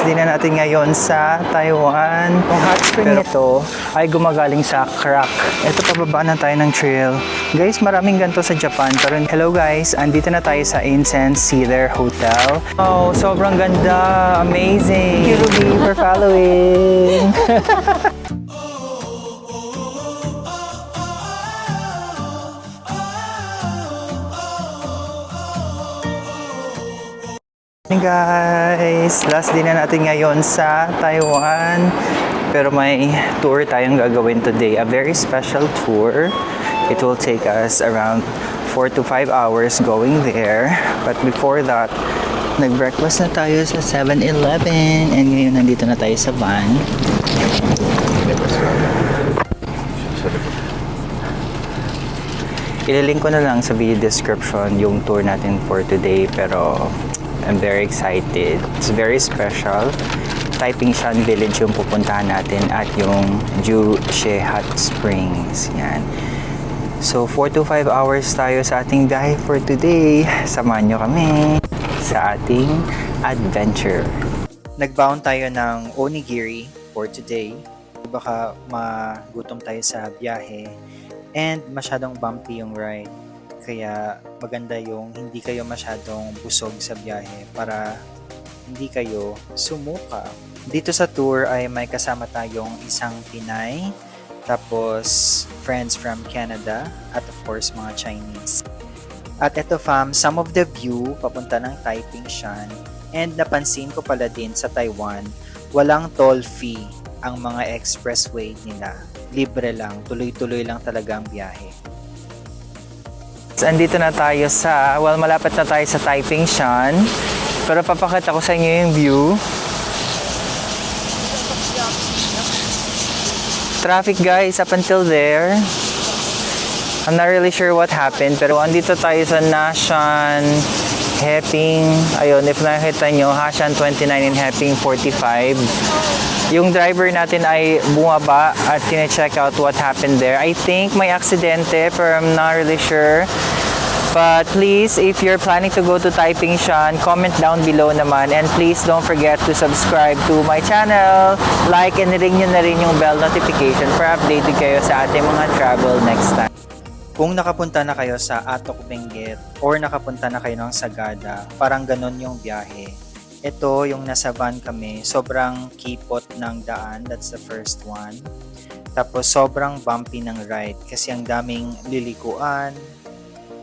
last day na natin ngayon sa Taiwan. Yung hot spring nito ay gumagaling sa Crack. Ito, pababa na tayo ng trail. Guys, maraming ganito sa Japan. Pero hello guys, andito na tayo sa Incense Cedar Hotel. Oh, sobrang ganda. Amazing. Thank you, Ruby, for following. Hey guys, last day na natin ngayon sa Taiwan, pero may tour tayong gagawin today, a very special tour. It will take us around 4 to 5 hours going there, but before that, nag-breakfast na tayo sa 7-Eleven and ngayon nandito na tayo sa van. Ililink ko na lang sa video description yung tour natin for today, pero I'm very excited. It's very special. Taiping Shan Village yung pupuntahan natin at yung Juche Hot Springs. Yan. So 4 to 5 hours tayo sa ating biyahe for today. Samahan nyo kami sa ating adventure. Nagbound tayo ng onigiri for today. Baka magutom tayo sa biyahe and masyadong bumpy yung ride. Kaya maganda yung hindi kayo masyadong busog sa biyahe para hindi kayo sumuka. Dito sa tour ay may kasama tayong isang Pinay, tapos friends from Canada, at of course mga Chinese. At ito fam, some of the view papunta ng Taiping Shan. And napansin ko pala din sa Taiwan, walang toll fee ang mga expressway nila. Libre lang, tuloy-tuloy lang talaga ang biyahe. Andito na tayo sa, malapit na tayo sa Taiping Shan. Pero papakita ko sa inyo yung view. Traffic guys, up until there. I'm not really sure what happened, pero andito tayo sa Nashan, Heping. Ayun, if nakita nyo, Hashan 29 and Heping 45. Yung driver natin ay bumaba at tine-check out what happened there. I think may aksidente, pero I'm not really sure. But please, if you're planning to go to Taiping Shan, comment down below naman. And please don't forget to subscribe to my channel. Like and ring nyo na rin yung bell notification para updated kayo sa ating mga travel next time. Kung nakapunta na kayo sa Atok Benguet or nakapunta na kayo ng Sagada, parang ganun yung biyahe. Ito, yung nasa van kami, sobrang kipot ng daan. That's the first one. Tapos, sobrang bumpy ng ride kasi ang daming lilikuan.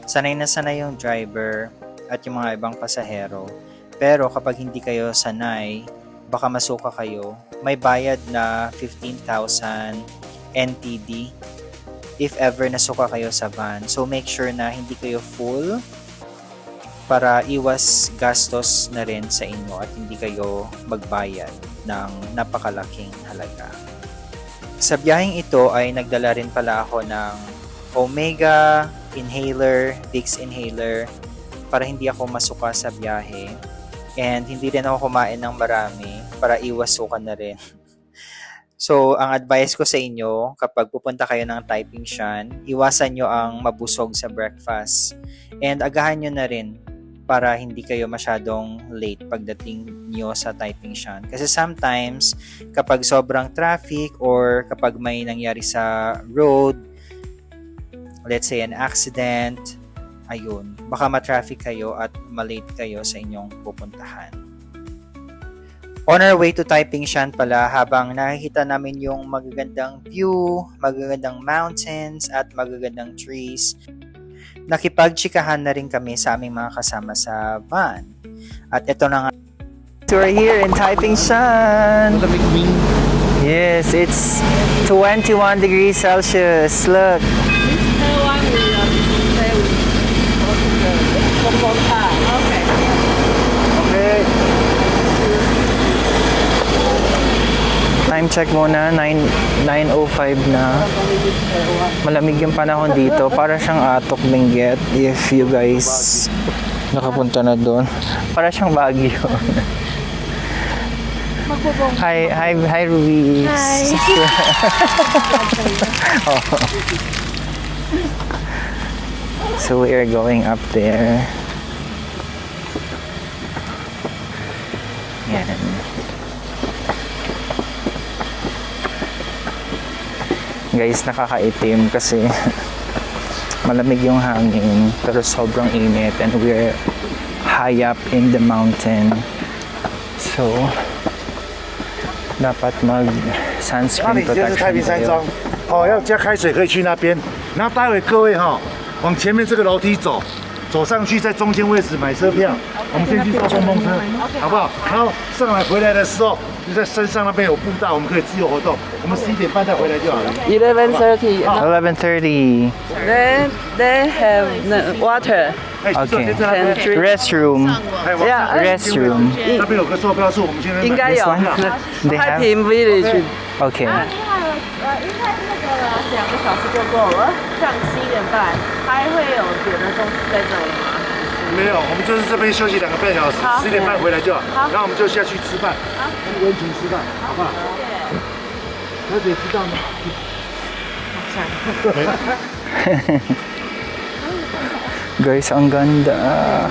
Sanay na sanay yung driver at yung mga ibang pasahero. Pero kapag hindi kayo sanay, baka masuka kayo. May bayad na 15,000 NTD if ever nasuka kayo sa van. So, make sure na hindi kayo full para iwas gastos na rin sa inyo at hindi kayo magbayad ng napakalaking halaga. Sa biyaheng ito ay nagdala rin pala ako ng Omega inhaler, Vicks inhaler para hindi ako masuka sa biyahe and hindi rin ako kumain ng marami para iwas suka na rin. So, ang advice ko sa inyo kapag pupunta kayo ng Taiping Shan, iwasan nyo ang mabusog sa breakfast and agahan nyo na rin para hindi kayo masyadong late pagdating nyo sa Taiping Shan. Kasi sometimes, kapag sobrang traffic or kapag may nangyari sa road, let's say an accident, ayun, baka ma-traffic kayo at malate kayo sa inyong pupuntahan. On our way to Taiping Shan pala, habang nakikita namin yung magagandang view, magagandang mountains at magagandang trees, nakipagtsikahan na rin kami sa aming mga kasama sa van. At ito na nga. So we're here in Taiping Shan. Yes, it's 21 degrees Celsius. Look. Okay. Time check muna, 9:05 na. Malamig yung panahon dito. Para siyang Atok Benguet if you guys nakapunta na doon. Para siyang Baguio. Hi Ruby. Hi. Oh. So we are going up there. Yan. Guys, nakakaitim kasi malamig yung hangin pero sobrang init and we're high up in the mountain. So, dapat mag 那 sunscreen 里就是太 protection 平山 tayo. 庄，哦，要加开水可以去那边。然后待会各位哈、往前面这个楼梯走，走上去在中间位置买车票。我们先去坐蹦蹦车，好不好？然后上来回来的时候，就在山上那边有步道，我们可以自由活动。我们11点半再回来就好了。 11:30. 11:30. Then they have the water. 哎， Okay. 在那边 Restroom. 还有往 Yeah, 上 Restroom. 那边有个售票处，我们现在应该 This 有 one? They 太 have? 平 Village. Okay. 应该那个2个小时就够了，像11点半，还会有别的东西在这里吗？没有，我们就是这边休息2个半小时好，10点半回来就好。好然后我们就下去吃饭，去温泉吃饭，好不好？小姐知道吗？ Guys, ang ganda.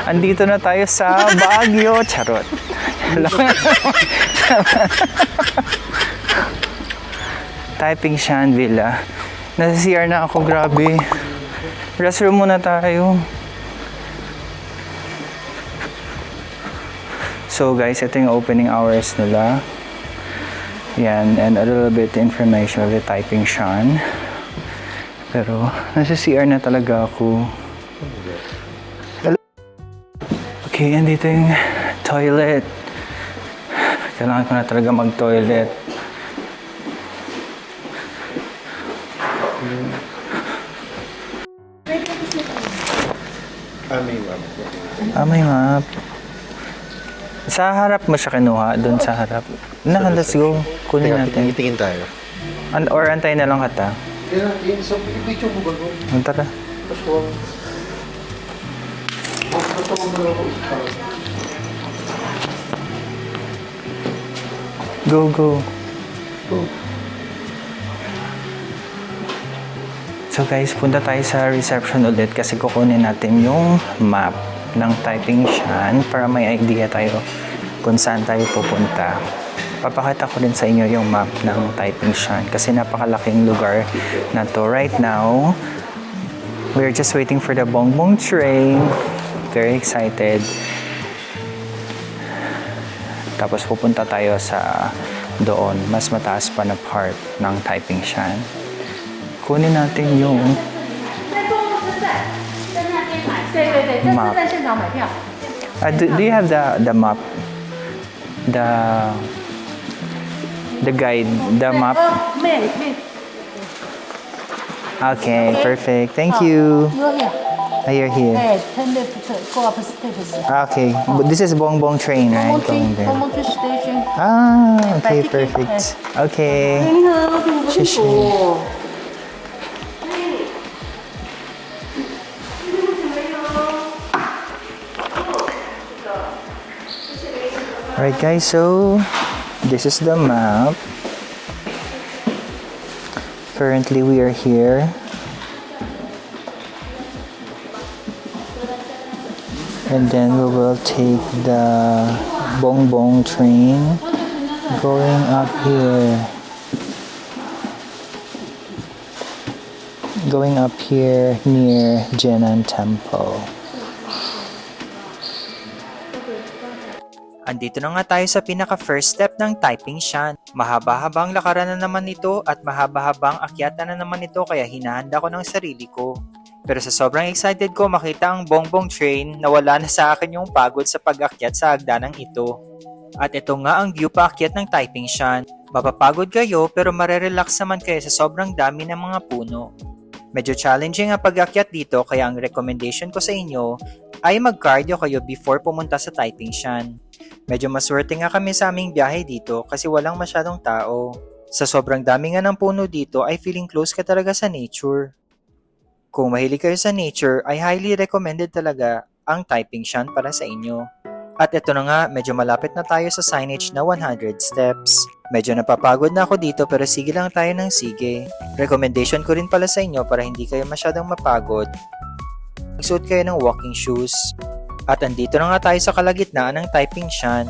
Andito na tayo sa Baguio. Charot. Taiping Shan Villa. Nasa CR na ako, grabe. Restroom muna tayo. So guys, ito yung opening hours nila. Yan, and a little bit information of the Taiping Shan. Pero, nasa CR na talaga ako. Hello? Okay, andito yung toilet. Kailangan ko na talaga mag-toilet. May map. Sa harap mo siya kinuha, doon sa harap. Na, let's go. Kunin natin. Tingin tayo. Or antayin na lang kita. Tara. Go, go. So guys, punta tayo sa reception ulit kasi kukunin natin yung map ng Taiping Shan para may idea tayo kung saan tayo pupunta. Papakita ko rin sa inyo yung map ng Taiping Shan kasi napakalaking lugar na to. Right now, we're just waiting for the Bongbong train. Very excited. Tapos pupunta tayo sa doon, mas mataas pa na part ng Taiping Shan. Kunin natin yung 对对对，这 Map. 是在现场买票。 do you have the map? The guide, the map? 妹。 Okay, perfect. Thank you. You're here. You're here. Turn left, go up stairs. Okay, but this is Bongbong train, right? Going there. Bongbong Station. Ah, okay, perfect. Okay. 你好，并不清楚。 Alright guys, so this is the map. Currently we are here. And then we will take the Bongbong train going up here. Going up here near Jinan Temple. Andito na nga tayo sa pinaka-first step ng Taiping Shan. Mahaba-habang lakaran na naman ito at mahaba-habang akyatan na naman ito kaya hinahanda ko ng sarili ko. Pero sa sobrang excited ko makita ang Bongbong train na wala na sa akin yung pagod sa pag-akyat sa hagdanang ito. At ito nga ang view paakyat ng Taiping Shan. Mapapagod kayo pero marerelax naman kayo sa sobrang dami ng mga puno. Medyo challenging ang pag-akyat dito kaya ang recommendation ko sa inyo ay mag-cardio kayo before pumunta sa Taiping Shan. Medyo maswerte nga kami sa aming biyahe dito kasi walang masyadong tao. Sa sobrang dami nga ng puno dito ay feeling close ka talaga sa nature. Kung mahilig kayo sa nature ay highly recommended talaga ang Taiping Shan para sa inyo. At ito na nga, medyo malapit na tayo sa signage na 100 steps. Medyo napapagod na ako dito pero sige lang tayo ng sige. Recommendation ko rin pala sa inyo para hindi kayo masyadong mapagod. Magsuot kayo ng walking shoes. At andito na nga tayo sa kalagitnaan ng Taiping Shan.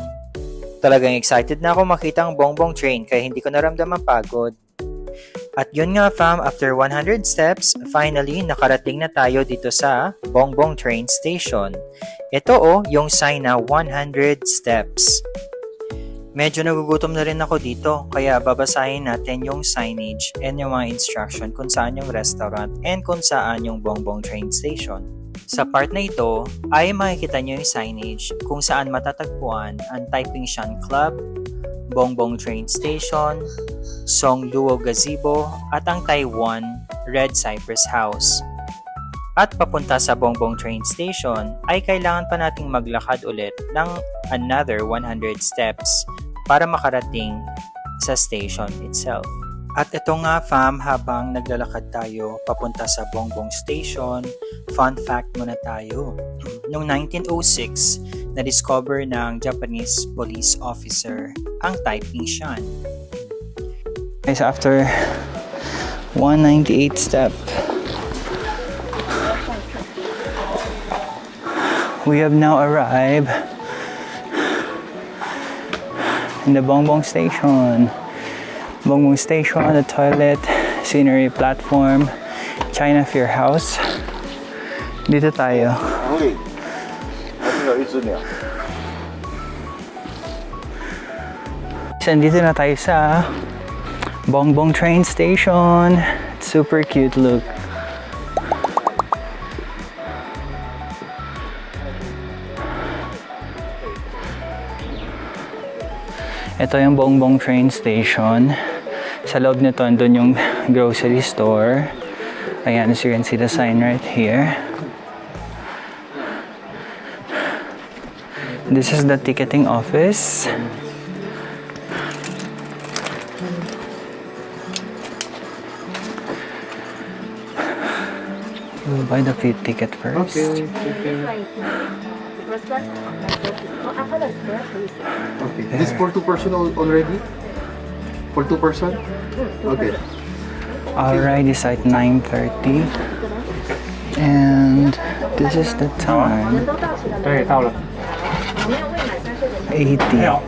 Talagang excited na ako makita ang Bongbong train kaya hindi ko naramdam ang pagod. At yun nga fam, after 100 steps, finally nakarating na tayo dito sa Bongbong train station. Ito yung sign na 100 steps. Medyo nagugutom na rin ako dito, kaya babasahin natin yung signage and yung mga instruction kung saan yung restaurant and kung saan yung Bongbong train station. Sa part na ito ay makikita nyo yung signage kung saan matatagpuan ang Taiping Shan Club, Bongbong train station, Song Luo Gazebo at ang Taiwan Red Cypress House. At papunta sa Bongbong train station ay kailangan pa nating maglakad ulit ng another 100 steps para makarating sa station itself. At ito nga fam, habang naglalakad tayo papunta sa Bongbong Station, fun fact muna tayo. Noong 1906, na-discover ng Japanese police officer ang Taiping Shan. Guys, after 198 step, we have now arrived in the Bongbong Station. Bongbong Station, the toilet, scenery platform, China Fair House. Dito tayo. Dito na tayo sa Bongbong train station. Super cute look. Ito yung Bongbong train station. Sa loob nito, andun yung grocery store. Ayan, as you can see the sign right here. This is the ticketing office. We'll buy the food ticket first. Okay. This for 2 person already? For 2 person? Okay. Alright, it's at 9:30. And this is the time. 对，到了。 80.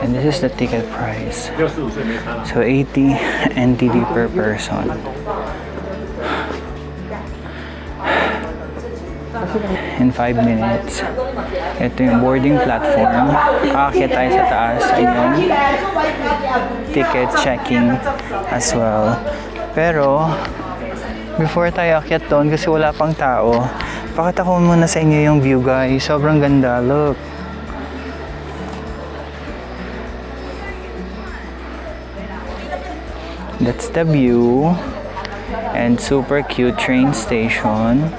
And this is the ticket price. 65岁没差。 So 80 NTD per person. In 5 minutes. Ito yung boarding platform. Aakyat tayo sa taas. Ayun. Ticket checking as well. Pero, before tayo aakyat doon, kasi wala pang tao, pakita ko muna sa inyo yung view guys. Sobrang ganda. Look. That's the view. And super cute train station.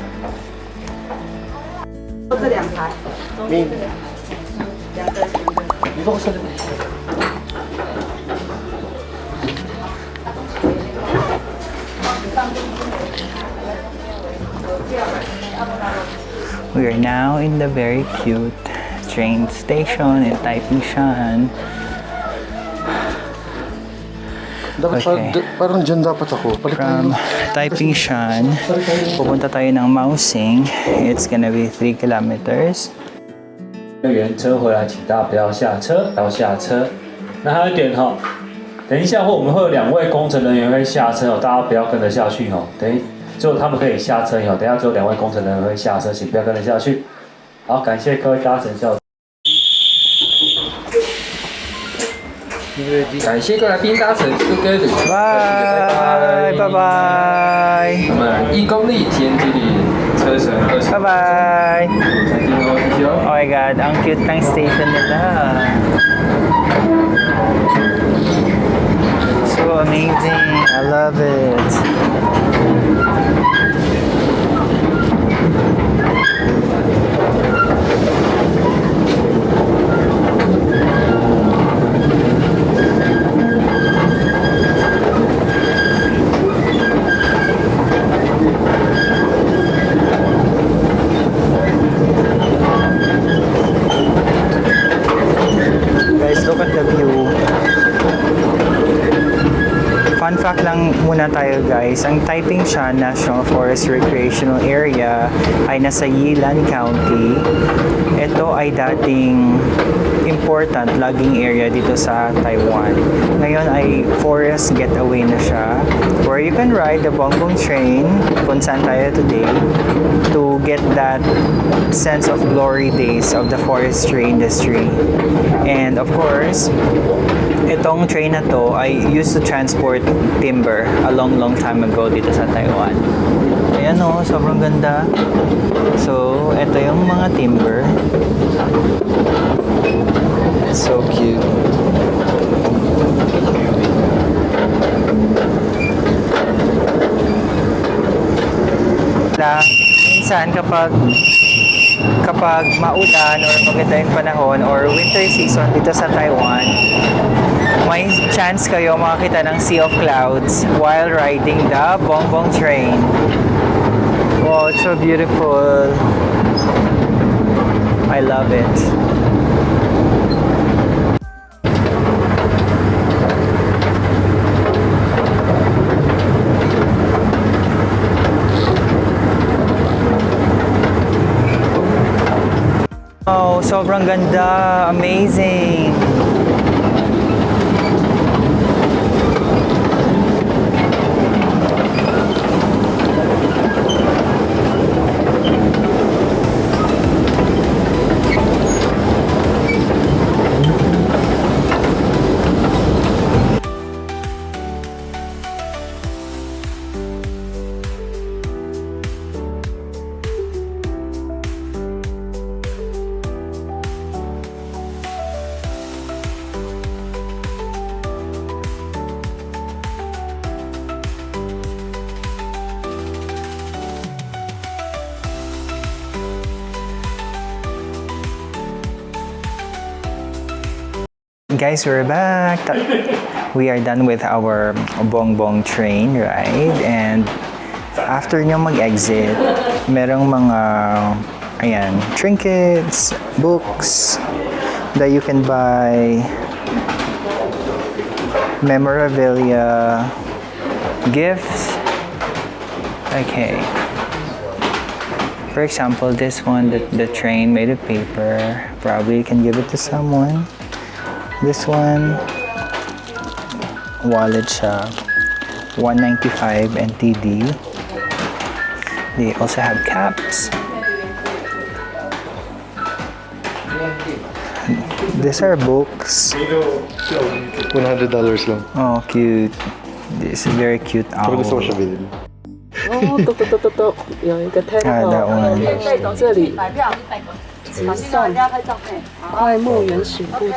We are now in the very cute train station in Taiping Shan. Dapat Okay. parang dyan dapat ako. From Taiping Shan, pupunta tayo ng Maosing. It's gonna be 3 kilometers. 原车回来，请大家不要下车，要下车。那还有一点哈，等一下我们会有2位工程人员会下车哦，大家不要跟着下去哦。只有他们可以下车哦，等一下只有2位工程人员会下车，请不要跟着下去。好，感谢各位搭乘校。感谢各位来宾搭乘这个旅程。 Bye! Bye-bye! 我们1公里天距离车程20。 Bye-bye! 再见哦，谢谢哦。 Oh my God, ang cute ng station nila. So amazing. I love it. Guys, look at the view. Fun fact lang muna tayo guys, ang Taiping Shan National Forest Recreational Area ay nasa Yilan County. Ito ay dating important logging area dito sa Taiwan. Ngayon ay forest getaway na siya, where you can ride the Bongbong train kung saan tayo today to get that sense of glory days of the forestry industry. And of course, itong train na to ay used to transport timber a long time ago dito sa Taiwan. Ayan o, sobrang ganda. So, ito yung mga timber. It's so cute. Minsan kapag maulan or maganda yung panahon or winter season dito sa Taiwan, may chance kayo makakita ng sea of clouds while riding the Bongbong train. Wow, it's so beautiful. I love it. Oh, sobrang ganda. Amazing. Guys, we're back. We are done with our Bongbong train ride, and after nyo mag-exit, merong mga trinkets, books that you can buy, memorabilia, gifts. Okay. For example, this one, the train made of paper. Probably you can give it to someone. This one, wallet siya, 195 NTD. They also have caps. These are books. $100 lang. Oh, cute. This is very cute owl. 哦，懂，有一个 Ah, that temple， one. 这里慈善快木原始步道。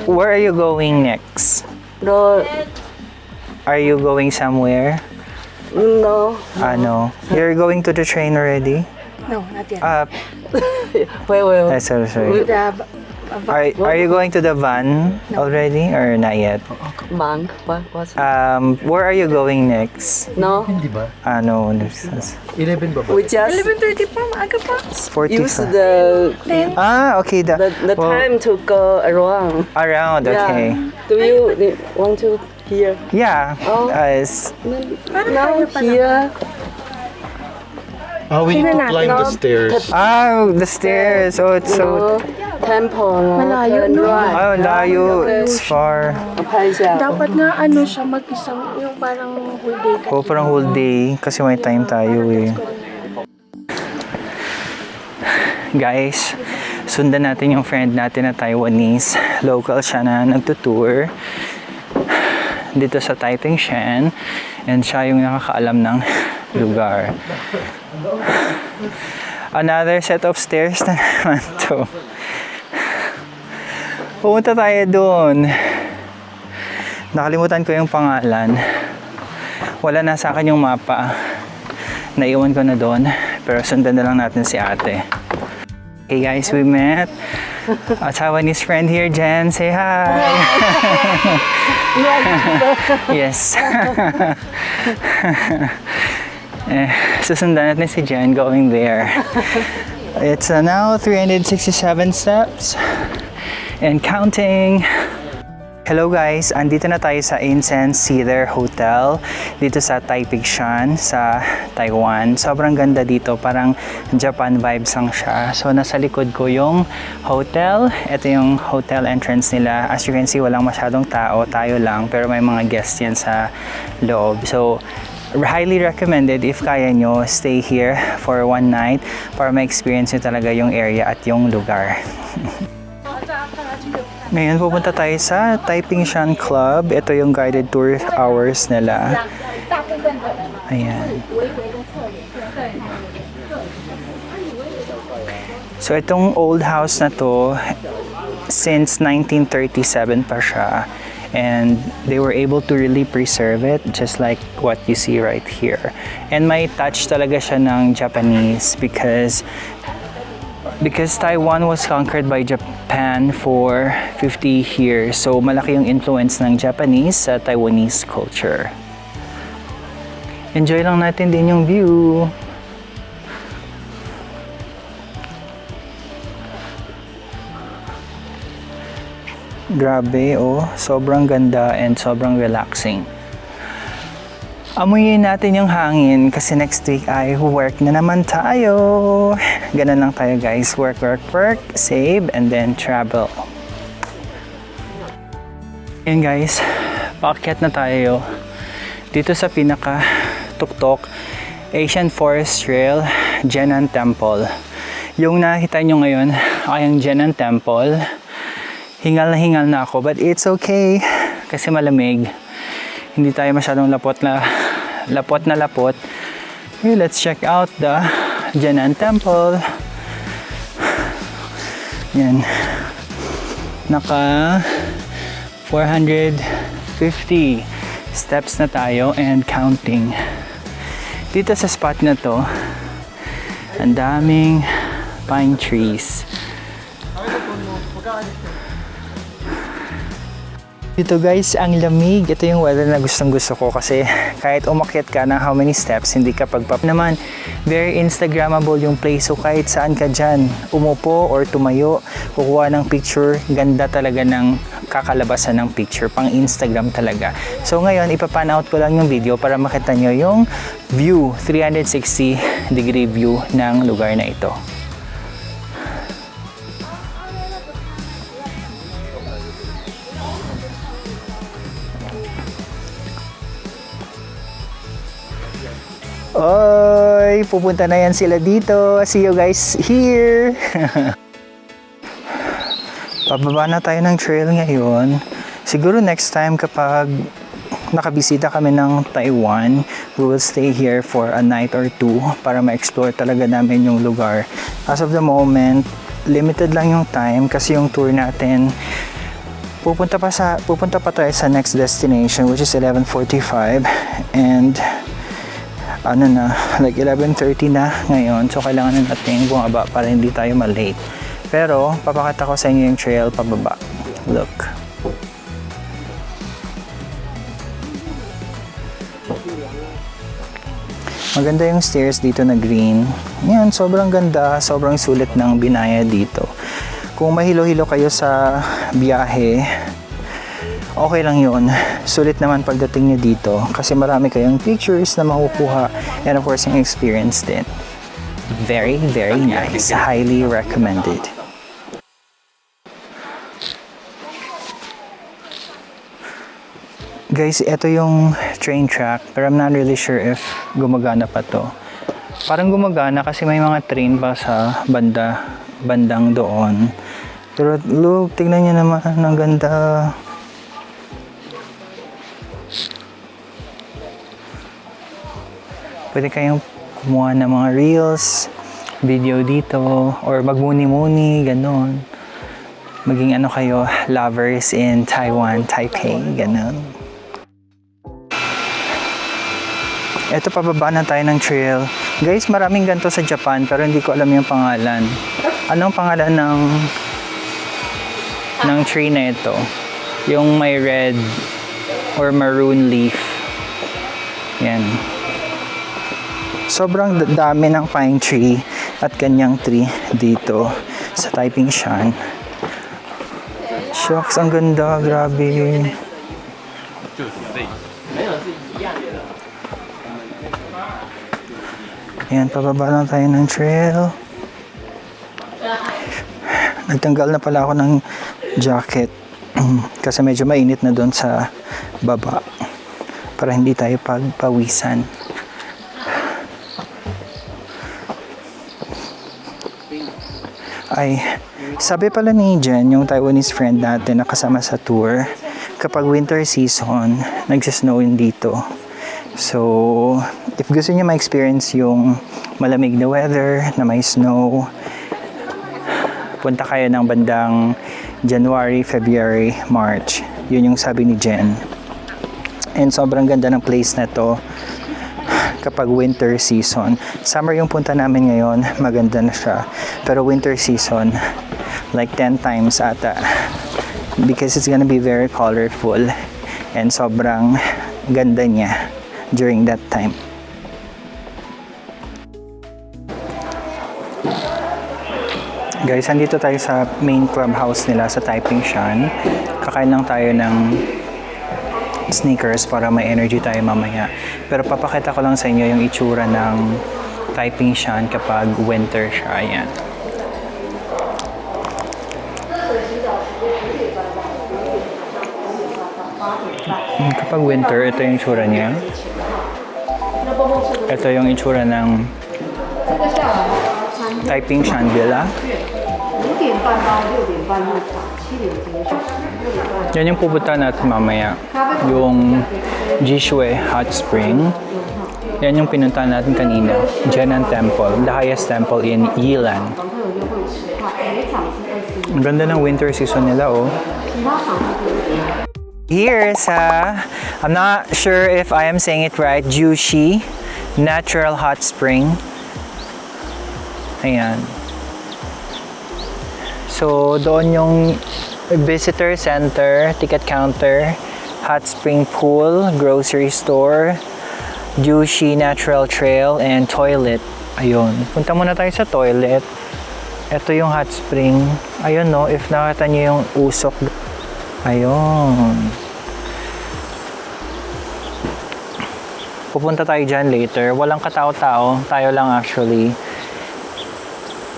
Where are you going next? No, Are you going somewhere? no, No. You're going to the train already? No, not yet. wait. Sorry. Are you going to the van already or not yet? Mang, what's Where are you going next? no? No. 11 ba? We just 11:30 pa, maaga pa. use 45. the Okay. the Well, time to go around. around, okay. Yeah. Do you want to hear? Yeah. Oh. Now here. We need to climb the stairs. The stairs. Oh, it's so... Temple. Malayo, no? Oh, layo. It's far. 拍一下。 Dapat nga ano siya mag-isang yung parang whole day ka. Oh, parang whole day. Kasi may time tayo eh. Guys, sundan natin yung friend natin na Taiwanese. Local siya na nagtutour dito sa Taiping Shan. And siya yung nakakaalam ng lugar. Another set of stairs na naman to. Pumunta tayo doon. Nakalimutan ko yung pangalan. Wala na sa akin yung mapa. Naiwan ko na doon. Pero sundan na lang natin si ate. Hey guys, we met a Taiwanese friend here, Jen. Say hi. Yes. Susundan natin si Jen going there. It's now 367 steps and counting. Hello guys, andito na tayo sa Incense Cedar Hotel dito sa Taipigshan sa Taiwan. Sobrang ganda dito, parang Japan vibes lang siya. So nasa likod ko yung hotel. Ito yung hotel entrance nila. As you can see, walang masyadong tao, tayo lang, pero may mga guests yan sa loob. So highly recommended if kaya nyo, stay here for one night para ma-experience nyo talaga yung area at yung lugar. Ngayon pupunta tayo sa Taipigshan Club. Ito yung guided tour hours nila. Ayan. So itong old house na to, since 1937 pa siya. And they were able to really preserve it just like what you see right here. And may touch talaga siya ng Japanese because Taiwan was conquered by Japan for 50 years. So malaki yung influence ng Japanese sa Taiwanese culture. Enjoy lang natin din yung view. Grabe, oh, sobrang ganda and sobrang relaxing. Amuyin natin yung hangin kasi next week ay work na naman tayo. Ganun lang tayo guys, work, save, and then travel. Ayan guys, paakyat na tayo dito sa pinaka tuktok, Asian Forest Trail, Jianan Temple. Yung nakita nyo ngayon ay ang Jianan Temple. Hingal na ako, but it's okay kasi malamig. Hindi tayo masyadong lapot. Okay, let's check out the Jianan Temple. Yan. Naka 450 steps na tayo and counting. Dito sa spot na to, ang daming pine trees. Dito guys, ang lamig. Ito yung weather na gustong gusto ko kasi kahit umakyat ka ng how many steps, hindi ka pagpap naman. Very Instagrammable yung place. So kahit saan ka dyan, umupo or tumayo, kukuha ng picture, ganda talaga ng kakalabasan ng picture. Pang Instagram talaga. So ngayon, ipapan out ko lang yung video para makita nyo yung view, 360 degree view ng lugar na ito. Oy, pupunta na yan sila dito. See you guys here. Pababa na tayo ng trail ngayon. Siguro next time kapag nakabisita kami ng Taiwan, we will stay here for a night or two para ma-explore talaga namin yung lugar. As of the moment, limited lang yung time kasi yung tour natin pupunta pa tayo sa next destination, which is 11:45, and like 11:30 na ngayon, so kailangan na natin bumaba para hindi tayo malate. Pero papakita ko sa inyo yung trail pababa. Look, maganda yung stairs dito na green. Yan, sobrang ganda, sobrang sulit ng binaya dito. Kung mahilo-hilo kayo sa biyahe, okay lang yun. Sulit naman pagdating nyo dito kasi marami kayong pictures na makukuha and of course yung experience din. Very, very nice. Highly recommended. Guys, ito yung train track pero I'm not really sure if gumagana pa to. Parang gumagana kasi may mga train pa sa bandang doon. Pero look, tignan nyo naman, ang ganda. Pwede kayong kumuha ng mga reels, video dito, or magmuni-muni, ganon. Maging kayo, lovers in Taiwan, Taipei, ganon. Ito, pababa na tayo ng trail. Guys, maraming ganito sa Japan, pero hindi ko alam yung pangalan. Anong pangalan ng tree na ito? Yung may red or maroon leaf. Yan. Sobrang dami ng pine tree at kanyang tree dito sa Taipigshan. Shucks, ang ganda. Grabe. Ayan, pababa lang tayo ng trail. Nagtanggal na pala ako ng jacket. Kasi medyo mainit na doon sa baba. Para hindi tayo pagpawisan. Ay, sabi pala ni Jen, yung Taiwanese friend natin na kasama sa tour, kapag winter season, nagsisnow yun dito. So, if gusto niyo ma-experience yung malamig na weather, na may snow, punta kayo ng bandang January, February, March. Yun yung sabi ni Jen. And sobrang ganda ng place na to kapag winter season. Summer yung punta namin ngayon, maganda na siya. Pero winter season, like 10 times ata. Because it's gonna be very colorful and sobrang ganda niya during that time. Guys, andito tayo sa main clubhouse nila sa Taiping Shan. Kakain lang tayo ng sneakers para may energy tayo mamaya. Pero papakita ko lang sa inyo yung itsura ng Taiping Shan kapag winter siya. Ayan. Kapag winter, ito yung itsura niya. Ito yung itsura ng Taiping Shan Villa. Yan yung pupunta natin mamaya. Yung Jishui Hot Spring. Yan yung pinunta natin kanina. Jianan Temple, the highest temple in Yilan. Ang ganda ng winter season nila, oh. Here sa, I'm not sure if I am saying it right, Jushi Natural Hot Spring. Ayan. So, doon yung visitor center, ticket counter, hot spring pool, grocery store, Jushi Natural Trail, and toilet. Ayun. Punta muna tayo sa toilet. Ito yung hot spring. Ayun, no, if nakita nyo yung usok. Ayun. Pupunta tayo dyan later. Walang katao-tao. Tayo lang actually.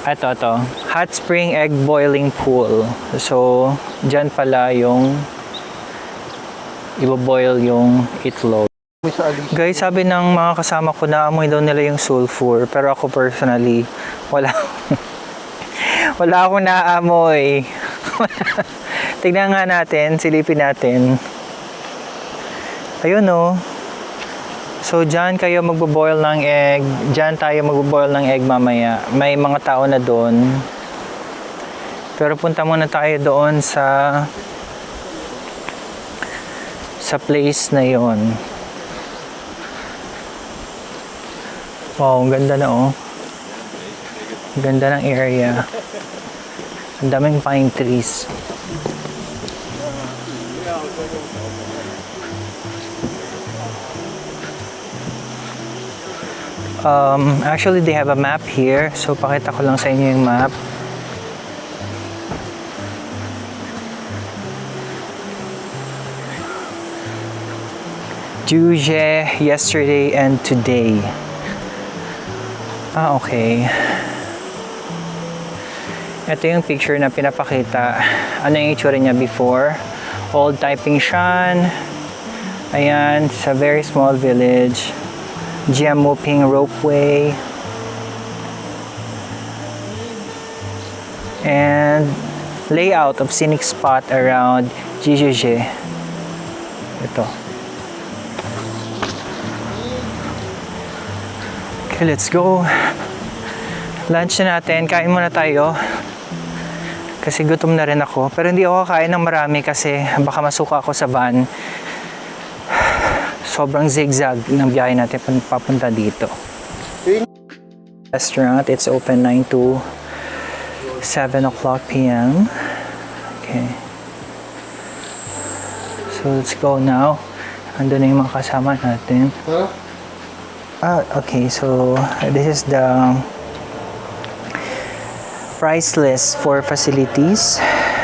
Ito. Hot spring egg boiling pool. So, dyan pala yung iboboil yung itlog. Guys, sabi ng mga kasama ko na amoy daw nila yung sulfur. Pero ako personally, wala akong naamoy. Tignan nga natin, silipin natin. Ayun, no. So, dyan kayo magbo-boil ng egg. Dyan tayo magbo-boil ng egg mamaya. May mga tao na doon. Pero punta muna tayo doon sa place na yon. Wow, ang ganda na, oh. Ang ganda ng area. Ang daming pine trees. Actually, they have a map here. So, pakita ko lang sa inyo yung map. Juje, yesterday, and today. Ah, okay. Ito yung picture na pinapakita. Ano yung itsura niya before? Old Taiping Shan. Ayan, it's a very small village. Jiamuping Ropeway. And layout of scenic spot around Jijuje. Ito. Okay, let's go. Lunch na natin. Kain muna tayo. Kasi gutom na rin ako. Pero hindi ako kain ng marami kasi baka masuka ako sa van. Sobrang zigzag ng biyahe natin papunta dito. Restaurant, it's open 9 to 7 o'clock p.m. Okay. So, let's go now. Ando na yung mga kasama natin. Okay. So, this is the price list for facilities.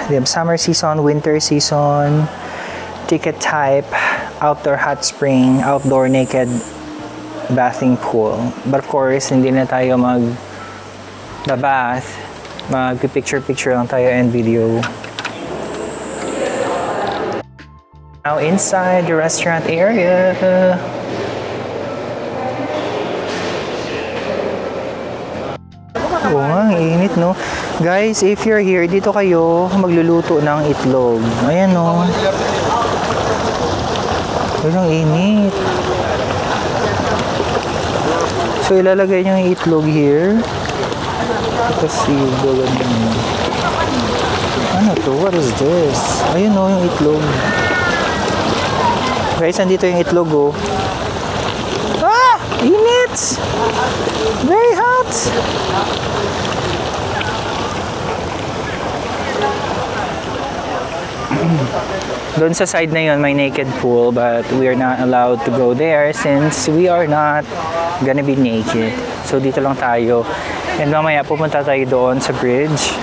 They have summer season, winter season, ticket type, outdoor hot spring, outdoor naked bathing pool. But of course, hindi na tayo mag-bath. Mag-picture-picture lang tayo and video. Now inside the restaurant area. Oo nga, ang init, no? Guys, if you're here, dito kayo magluluto ng itlog. Ayan, no? Ayun, ang init. So, ilalagay nyo yung itlog here. Kasi, ano to? What is this? Ayun, no, yung itlog. Guys, andito yung itlog, oh. Ah! Init! Very hot! Doon sa side na yun, may naked pool, but we are not allowed to go there since we are not gonna be naked. So, dito lang tayo. And mamaya, pupunta tayo doon sa bridge.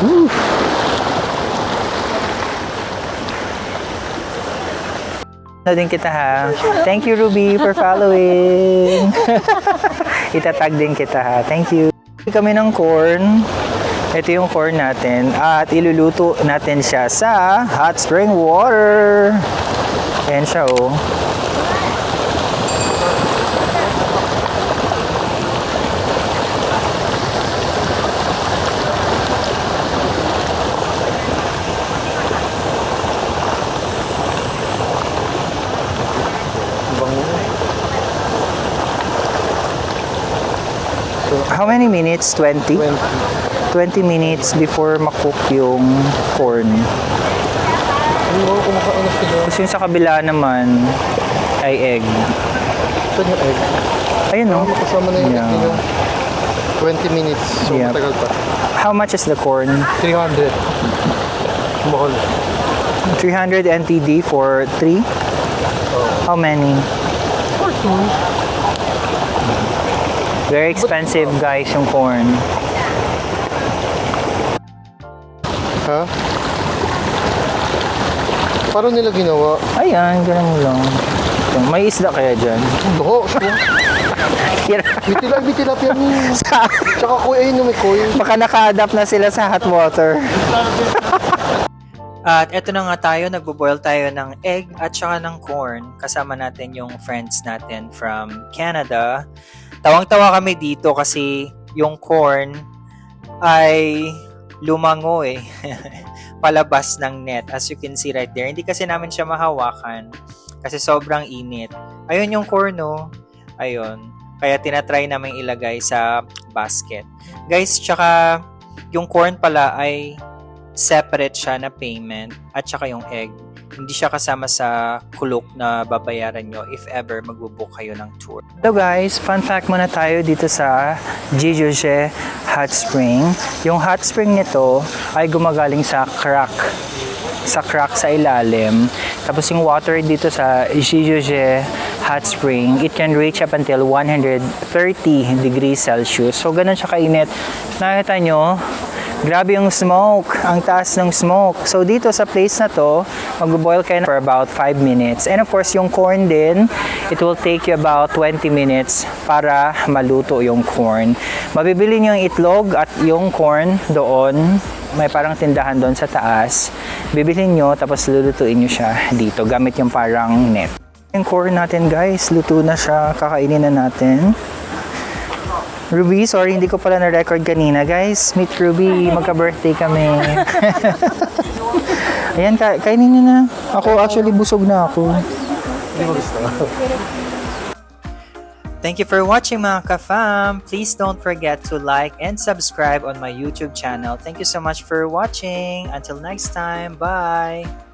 Woo! Na din kita, ha. Thank you, Ruby, for following. Itatag din kita, ha. Thank you. Kami ng corn. Ito yung corn natin. At iluluto natin siya sa hot spring water. Ayan siya, oh. How many minutes? 20? 20 minutes before makook yung corn. Tapos yung sa kabila naman ay egg. Saan yung egg? Ayun, no? Kasama na yung egg nila. 20 minutes. So, Yeah. matagal pa. How much is the corn? 300. Mahal. 300 NTD for 3? How many? For 2. Very expensive, guys, yung corn. Ha? Paano nila ginawa? Ayan, ganun mo lang. May isda kaya dyan? Oo, siya. May tilapia niya. Tsaka kuya, ayun yung may koy. Baka naka-adapt na sila sa hot water. At eto na nga tayo, nagbo-boil tayo ng egg at saka ng corn. Kasama natin yung friends natin from Canada. Tawang-tawa kami dito kasi yung corn ay lumango eh. Palabas ng net. As you can see right there. Hindi kasi namin siya mahawakan kasi sobrang init. Ayun yung corn, no? Ayun. Kaya tinatry namin ilagay sa basket. Guys, tsaka yung corn pala ay separate siya na payment at saka yung egg. Hindi siya kasama sa kulok na babayaran nyo if ever magbubook kayo ng tour. So guys, fun fact muna tayo dito sa Jijuje Hot Spring. Yung hot spring nito ay gumagaling sa crack sa ilalim. Tapos yung water dito sa Jijuje Hot Spring, it can reach up until 130 degrees Celsius. So ganun siya kainit. Nakita nyo? Grabe yung smoke, ang taas ng smoke. So dito sa place na to, mag-boil kayo for about 5 minutes. And of course, yung corn din, it will take you about 20 minutes para maluto yung corn. Mabibili nyo yung itlog at yung corn doon. May parang tindahan doon sa taas. Bibilhin nyo, tapos lulutuin nyo siya dito gamit yung parang net. Yung corn natin guys, luto na siya. Kakainin na natin. Ruby, sorry, hindi ko pala na-record kanina. Guys, meet Ruby. Magka-birthday kami. Ayan, kainin niyo na. Ako, actually, busog na ako. Thank you for watching, mga ka-fam. Please don't forget to like and subscribe on my YouTube channel. Thank you so much for watching. Until next time, bye!